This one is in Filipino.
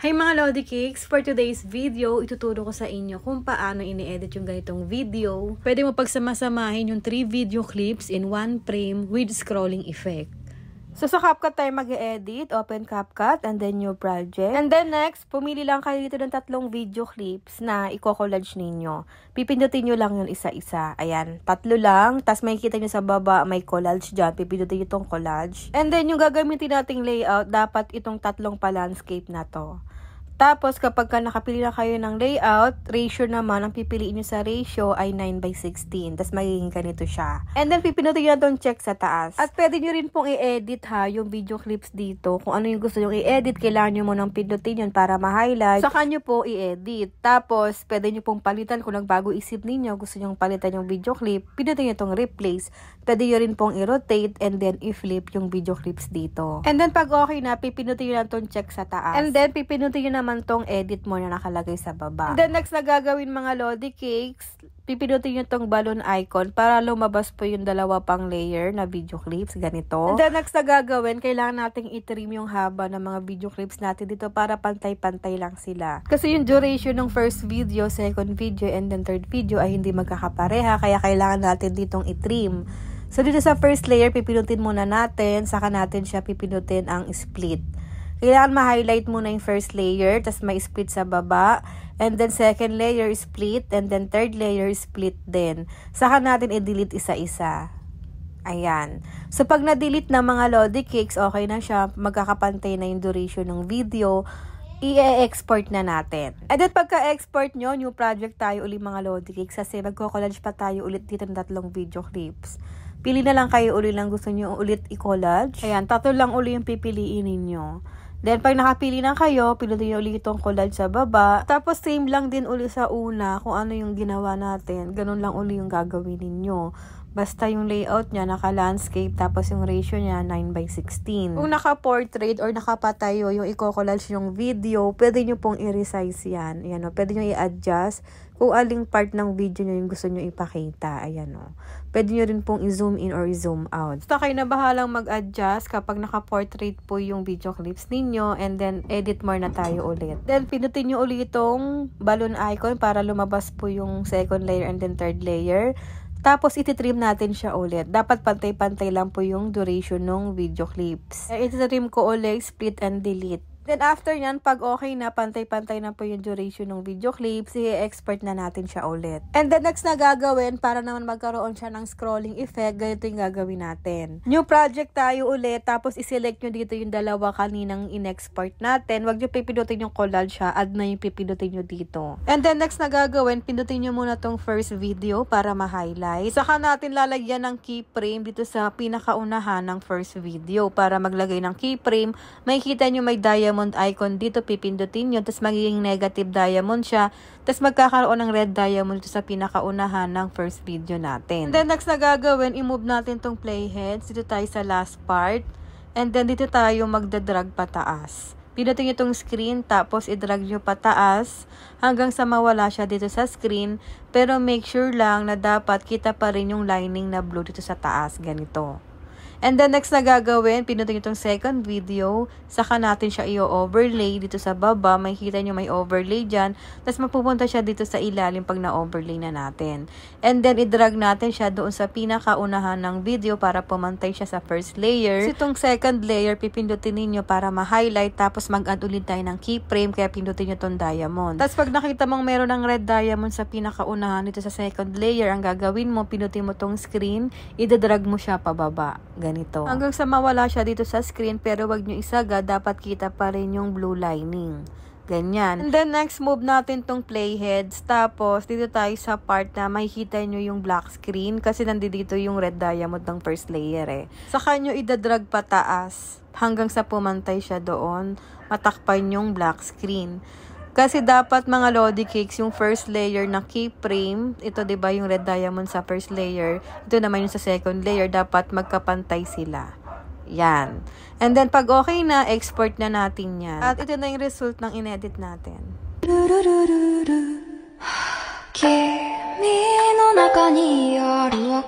Hi mga Lodi Cakes! For today's video, ituturo ko sa inyo kung paano ini-edit yung ganitong video. Pwede mo pagsamasamahin yung 3 video clips in 1 frame with scrolling effect. So sa CapCut tayo mag-edit, open CapCut, and then new project. And then next, pumili lang kayo dito ng 3 video clips na i-collage ninyo. Pipindutin nyo lang yun isa-isa. Ayan, 3 lang. Tapos makikita nyo sa baba, may collage dyan. Pipindutin nyo itong collage. And then yung gagamitin nating layout, dapat itong 3 pa-landscape na to. Tapos, kapag nakapili na kayo ng layout, ratio naman, ang pipiliin nyo sa ratio ay 9:16. Tapos, magiging ganito siya. And then, pipinutin nyo na itong check sa taas. At pwede nyo rin pong i-edit yung video clips dito. Kung ano yung gusto nyo i-edit, kailangan nyo munang pindutin yun para ma-highlight. Saka nyo po i-edit. Tapos, pwede nyo pong palitan kung nagbago isip ninyo, gusto nyo palitan yung video clip, pinutin nyo itong replace. Pwede nyo rin pong i-rotate and then i-flip yung video clips dito. And then, pag okay na, pipinutin nyo na itong check sa taas. And then, pipinutin nyo naman tong edit mo na nakalagay sa baba. And then next na gagawin mga Lodi Cakes, pipinutin nyo tong balloon icon para lumabas po yung 2 pang layer na video clips, ganito. And then next na gagawin, kailangan nating i-trim yung haba ng mga video clips natin dito para pantay-pantay lang sila. Kasi yung duration ng first video, second video, and then third video ay hindi magkakapareha, kaya kailangan natin ditong i-trim. So dito sa first layer, pipinutin muna natin, saka natin siya pipinutin ang split. Kailangan ma-highlight muna yung first layer, tas may split sa baba, and then second layer split, and then third layer split din. Saka natin i-delete isa-isa. Ayan. So pag na-delete na mga Lodi Cakes, okay na siya, magkakapantay na yung duration ng video, i-export na natin. And then pagka-export nyo, new project tayo ulit mga Lodi Cakes, kasi magko-collage pa tayo ulit dito ng 3 video clips. Pili na lang kayo ulit lang gusto nyo ulit i-collage. Ayan, 3 lang ulit yung pipiliin ninyo. Then, pag nakapili na kayo, pinutin nyo ulit itong collage sa baba. Tapos, same lang din ulit sa una kung ano yung ginawa natin. Ganun lang ulit yung gagawin ninyo. Basta yung layout niya, naka-landscape, tapos yung ratio niya, 9:16. Kung naka-portrait or nakapatayo yung i-collage yung video, pwede nyo pong i-resize yan. Ayan, o, pwede nyo i-adjust kung aling part ng video nyo yung gusto nyo ipakita. Ayan o. Pwede nyo rin pong i-zoom in or i-zoom out. Basta kayo na bahalang mag-adjust kapag naka-portrait po yung video clips ninyo, and then edit more na tayo ulit. Then, pinutin nyo ulit itong balloon icon para lumabas po yung second layer and then third layer. Tapos, iti-trim natin siya ulit. Dapat pantay-pantay lang po yung duration ng video clips. Iti-trim ko ulit, split and delete. Then, after yan, pag okay na, pantay-pantay na po yung duration ng video clips, i-export na natin siya ulit. And then, next na gagawin, para naman magkaroon siya ng scrolling effect, ganito yung gagawin natin. New project tayo ulit, tapos i-select nyo dito yung 2 kaninang in-export natin. Huwag nyo pipindutin yung collage, add na yung pipindutin nyo dito. And then, next na gagawin, pindutin nyo muna tong first video para ma-highlight. Saka natin lalagyan ng keyframe dito sa pinakaunahan ng first video. Para maglagay ng keyframe, makikita nyo may diamond icon dito, pipindutin nyo, tapos magiging negative diamond siya, tapos magkakaroon ng red diamond dito sa pinakaunahan ng first video natin. And then next na gagawin, i-move natin tong playheads, dito tayo sa last part, and then dito tayo magdadrag pataas. Pinutin nyo itong screen, tapos i-drag nyo pataas hanggang sa mawala siya dito sa screen, pero make sure lang na dapat kita pa rin yung lining na blue dito sa taas, ganito. And then next na gagawin, pinutin nyo itong second video, saka natin siya i-overlay dito sa baba, makikita nyo may overlay dyan, tapos mapupunta siya dito sa ilalim pag na-overlay na natin. And then i-drag natin siya doon sa pinakaunahan ng video para pumantay siya sa first layer. So itong second layer, pipindutin ninyo para ma-highlight, tapos mag-add ulit tayo ng keyframe, kaya pindutin nyo itong diamond. Tapos pag nakita mong meron ng red diamond sa pinakaunahan dito sa second layer, ang gagawin mo, pinutin mo itong screen, i-drag mo siya pababa. Ganito. Hanggang sa mawala siya dito sa screen, pero wag nyo isaga, dapat kita pa rin yung blue lining. Ganyan. And then next, move natin tong playheads. Tapos, dito tayo sa part na makikita nyo yung black screen kasi nandito yung red diamond ng first layer eh. Saka nyo idadrag pataas hanggang sa pumantay siya doon, matakpan yung black screen. Kasi dapat mga Lodi Cakes, yung first layer na keyframe, ito 'di ba yung red diamond sa first layer, ito naman yung sa second layer, dapat magkapantay sila. Yan. And then pag okay na, export na natin yan. At ito na yung result ng inedit natin. Kimi no naka ni aru